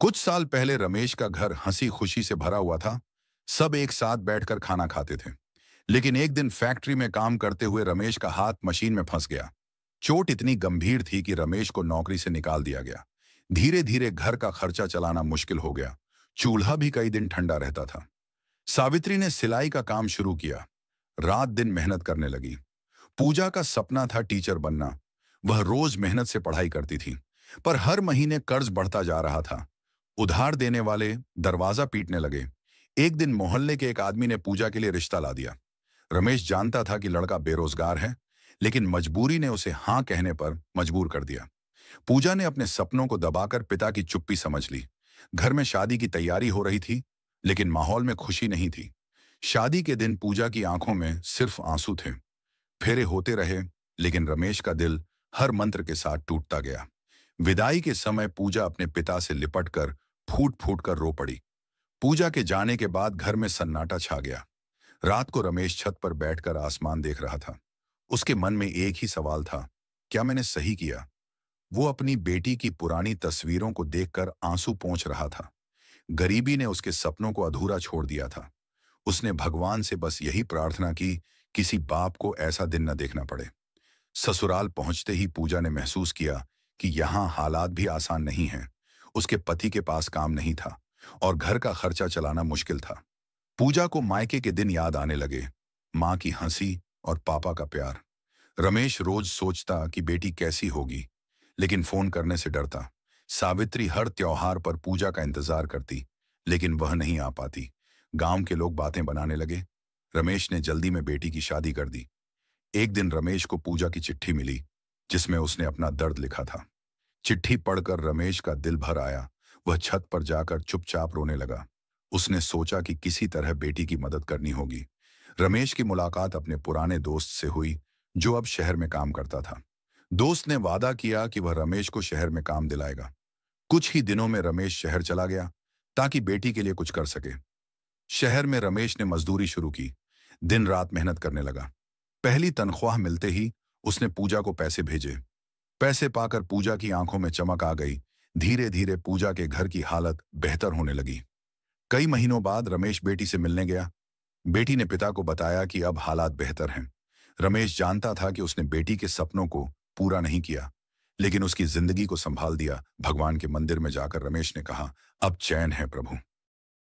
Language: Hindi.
कुछ साल पहले रमेश का घर हंसी खुशी से भरा हुआ था। सब एक साथ बैठकर खाना खाते थे। लेकिन एक दिन फैक्ट्री में काम करते हुए रमेश का हाथ मशीन में फंस गया। चोट इतनी गंभीर थी कि रमेश को नौकरी से निकाल दिया गया। धीरे धीरे घर का खर्चा चलाना मुश्किल हो गया। चूल्हा भी कई दिन ठंडा रहता था। सावित्री ने सिलाई का काम शुरू किया। रात दिन मेहनत करने लगी। पूजा का सपना था टीचर बनना। वह रोज मेहनत से पढ़ाई करती थी। पर हर महीने कर्ज बढ़ता जा रहा था। उधार देने वाले दरवाजा पीटने लगे। एक दिन मोहल्ले के एक आदमी ने पूजा के लिए रिश्ता ला दिया। रमेश जानता था कि लड़का बेरोजगार है, लेकिन मजबूरी ने उसे हाँ कहने पर मजबूर कर दिया। पूजा ने अपने सपनों को दबाकर पिता की चुप्पी समझ ली। घर में शादी की तैयारी हो रही थी, लेकिन माहौल में खुशी नहीं थी। शादी के दिन पूजा की आंखों में सिर्फ आंसू थे। फेरे होते रहे, लेकिन रमेश का दिल हर मंत्र के साथ टूटता गया। विदाई के समय पूजा अपने पिता से लिपटकर फूट फूट कर रो पड़ी। पूजा के जाने के बाद घर में सन्नाटा छा गया। रात को रमेश छत पर बैठकर आसमान देख रहा था। उसके मन में एक ही सवाल था, क्या मैंने सही किया? वो अपनी बेटी की पुरानी तस्वीरों को देखकर आंसू पोंछ रहा था। गरीबी ने उसके सपनों को अधूरा छोड़ दिया था। उसने भगवान से बस यही प्रार्थना की, किसी बाप को ऐसा दिन न देखना पड़े। ससुराल पहुंचते ही पूजा ने महसूस किया कि यहाँ हालात भी आसान नहीं हैं। उसके पति के पास काम नहीं था और घर का खर्चा चलाना मुश्किल था। पूजा को मायके के दिन याद आने लगे, माँ की हंसी और पापा का प्यार। रमेश रोज सोचता कि बेटी कैसी होगी, लेकिन फोन करने से डरता। सावित्री हर त्योहार पर पूजा का इंतजार करती, लेकिन वह नहीं आ पाती। गांव के लोग बातें बनाने लगे। रमेश ने जल्दी में बेटी की शादी कर दी। एक दिन रमेश को पूजा की चिट्ठी मिली, जिसमें उसने अपना दर्द लिखा था। चिट्ठी पढ़कर रमेश का दिल भर आया। वह छत पर जाकर चुपचाप रोने लगा। उसने सोचा कि किसी तरह बेटी की मदद करनी होगी। रमेश की मुलाकात अपने पुराने दोस्त से हुई, जो अब शहर में काम करता था। दोस्त ने वादा किया कि वह रमेश को शहर में काम दिलाएगा। कुछ ही दिनों में रमेश शहर चला गया, ताकि बेटी के लिए कुछ कर सके। शहर में रमेश ने मजदूरी शुरू की। दिन रात मेहनत करने लगा। पहली तनख्वाह मिलते ही उसने पूजा को पैसे भेजे। पैसे पाकर पूजा की आंखों में चमक आ गई। धीरे धीरे पूजा के घर की हालत बेहतर होने लगी। कई महीनों बाद रमेश बेटी से मिलने गया। बेटी ने पिता को बताया कि अब हालात बेहतर हैं। रमेश जानता था कि उसने बेटी के सपनों को पूरा नहीं किया, लेकिन उसकी जिंदगी को संभाल दिया। भगवान के मंदिर में जाकर रमेश ने कहा, अब चैन है प्रभु।